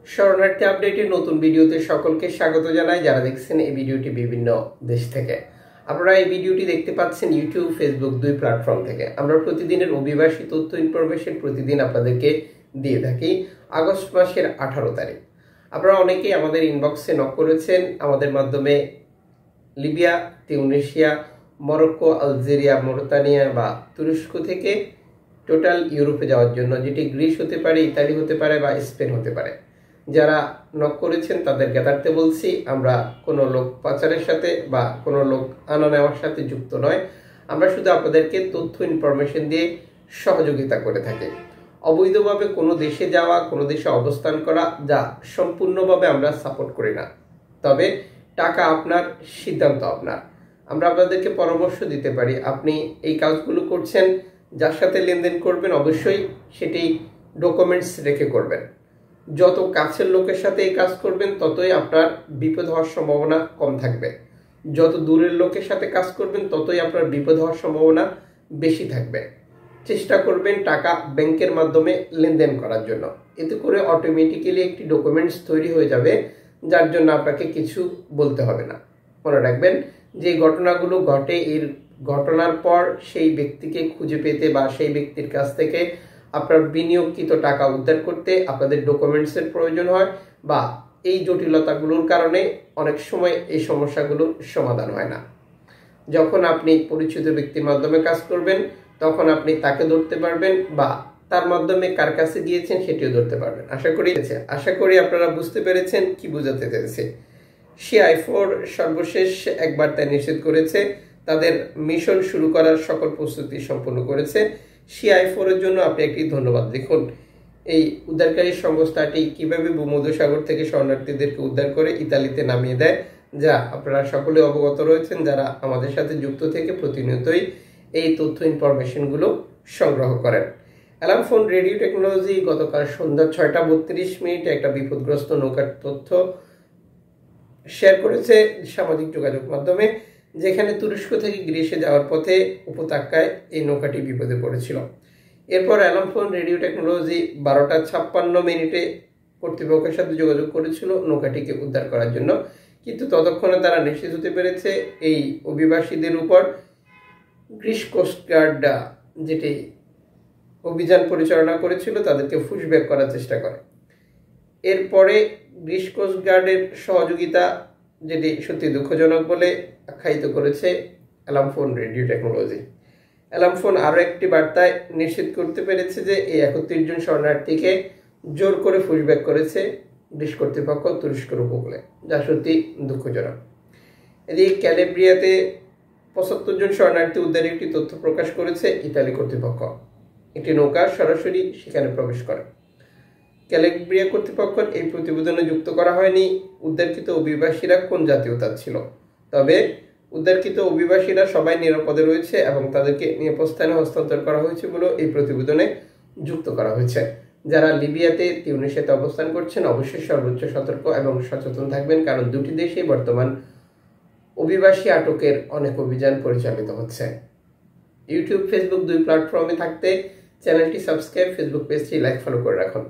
শরণার্থী আপডেটের নতুন ভিডিওতে সকলকে স্বাগত জানাই যারা দেখছেন এই ভিডিওটি বিভিন্ন দেশ থেকে। আপনারা এই ভিডিওটি দেখতে পাচ্ছেন ইউটিউব, ফেসবুক দুই প্ল্যাটফর্ম থেকে। আমরা প্রতিদিনের অভিবাসী তথ্য ইনফরমেশন প্রতিদিন আপনাদেরকে দিয়ে থাকি। আগস্ট মাসের 18 তারিখ আপনারা অনেকেই আমাদের ইনবক্সে নক করেছেন আমাদের মাধ্যমে Libya, Tunisia, Morocco, Algeria, Mauritania বা তুরস্ক থেকে টোটাল ইউরোপে যাওয়ার জন্য, যেটি গ্রিস হতে পারে, ইতালি হতে পারে বা স্পেন হতে পারে। যারা নক করেছেন তাদের জ্ঞাতার্থে বলছি, আমরা কোনো লোক পাচারের সাথে বা কোনো লোক আনা নেওয়ার সাথে যুক্ত নয়। আমরা শুধু আপনাদেরকে তথ্য ইনফরমেশন দিয়ে সহযোগিতা করে থাকি। অবৈধভাবে কোনো দেশে যাওয়া, কোনো দেশে অবস্থান করা, যা সম্পূর্ণভাবে আমরা সাপোর্ট করি না। তবে টাকা আপনার, সিদ্ধান্ত আপনার। আমরা আপনাদেরকে পরামর্শ দিতে পারি, আপনি এই কাজগুলো করছেন, যার সাথে লেনদেন করবেন অবশ্যই সেটি ডকুমেন্টস রেখে করবেন। যত কাছের লোকের সাথে এই কাজ করবেন ততই আপনার বিপদ হওয়ার সম্ভাবনা কম থাকবে। যত দূরের লোকের সাথে কাজ করবেন ততই আপনার বিপদ হওয়ার সম্ভাবনা বেশি থাকবে। চেষ্টা করবেন টাকা ব্যাংকের মাধ্যমে লেনদেন করার জন্য। এতে করে অটোমেটিক্যালি একটি ডকুমেন্টস তৈরি হয়ে যাবে, যার জন্য আপনাকে কিছু বলতে হবে না। মনে রাখবেন, যে ঘটনাগুলো ঘটে, এর ঘটনার পর সেই ব্যক্তিকে খুঁজে পেতে বা সেই ব্যক্তির কাছ থেকে আপনার বিনিয়োগকৃত টাকা উদ্ধার করতে আপনাদের ডকুমেন্টসের প্রয়োজন হয়, বা এই জটিলতাগুলোর কারণে অনেক সময় এই সমস্যাগুলো সমাধান হয় না। যখন আপনি পরিচিত ব্যক্তির মাধ্যমে কাজ করবেন তখন আপনি তাকে ধরতে পারবেন, বা তার মাধ্যমে কার কাছে গিয়েছেন সেটিও ধরতে পারবেন। আশা করি আপনারা বুঝতে পেরেছেন কি বোঝাতে চেয়েছে। CI4 সর্বশেষ একবার তা নিশ্চিত করেছে, তাদের মিশন শুরু করার সকল প্রস্তুতি সম্পন্ন করেছে। CI4 এর জন্য আপনি একটি ধন্যবাদ। দেখুন এই উদ্ধারকারী সংস্থাটি কিভাবে ভূমধ্যসাগর থেকে শরণার্থীদেরকে উদ্ধার করে ইতালিতে নামিয়ে দেয়, যা আপনারা সকলে অবগত রয়েছেন যারা আমাদের সাথে যুক্ত থেকে প্রতিনিয়তই এই তথ্য ইনফরমেশনগুলো সংগ্রহ করেন। অ্যালার্ম ফোন রেডিও টেকনোলজি গতকাল সন্ধ্যা 6:32 একটা বিপদগ্রস্ত নৌকার তথ্য শেয়ার করেছে সামাজিক যোগাযোগ মাধ্যমে, যেখানে তুরস্ক থেকে গ্রিসে যাওয়ার পথে উপত্যকায় এই নৌকাটি বিপদে পড়েছিল। এরপর অ্যালার্ম ফোন রেডিও টেকনোলজি 12:56 কর্তৃপক্ষের সাথে যোগাযোগ করেছিল নৌকাটিকে উদ্ধার করার জন্য, কিন্তু ততক্ষণে তারা নিশ্চিত হতে পেরেছে এই অভিবাসীদের উপর গ্রিস কোস্টগার্ড, যেটি অভিযান পরিচালনা করেছিল, তাদেরকে পুশব্যাক করার চেষ্টা করে। এরপরে গ্রিস কোস্টগার্ডের সহযোগিতা, যেটি সত্যি দুঃখজনক বলে আখ্যায়িত করেছে alarm phone radio technology. Alarm phone আরও একটি বার্তায় নিশ্চিত করতে পেরেছে যে এই 31 জন শরণার্থীকে জোর করে পুশব্যাক করেছে গ্রিস কর্তৃপক্ষ তুরস্কের উপকূলে, যা সত্যি দুঃখজনক। এদিকে ক্যালেব্রিয়াতে 75 জন শরণার্থী উদ্ধারের একটি তথ্য প্রকাশ করেছে ইতালি কর্তৃপক্ষ। একটি নৌকা সরাসরি সেখানে প্রবেশ করে। ক্যালেব্রিয়া কর্তৃপক্ষের এই প্রতিবেদনে যুক্ত করা হয়নি উদ্ধারকৃত অভিবাসীরা কোন জাতীয়তার ছিল, তবে উদ্ধারকৃত অভিবাসীরা সবাই নিরাপদে রয়েছে এবং তাদেরকে নিরাপদ স্থানে হস্তান্তর করা হয়েছে বলে এই প্রতিবেদনে যুক্ত করা হয়েছে। যারা লিবিয়াতে, তিউনিসিয়াতে অবস্থান করছেন অবশ্যই সর্বোচ্চ সতর্ক এবং সচেতন থাকবেন, কারণ দুটি দেশেই বর্তমান অভিবাসী আটকের অনেক অভিযান পরিচালিত হচ্ছে। ইউটিউব, ফেসবুক দুই প্ল্যাটফর্মে থাকতে চ্যানেলটি সাবস্ক্রাইব, ফেসবুক পেজটি লাইক, ফলো করে রাখুন।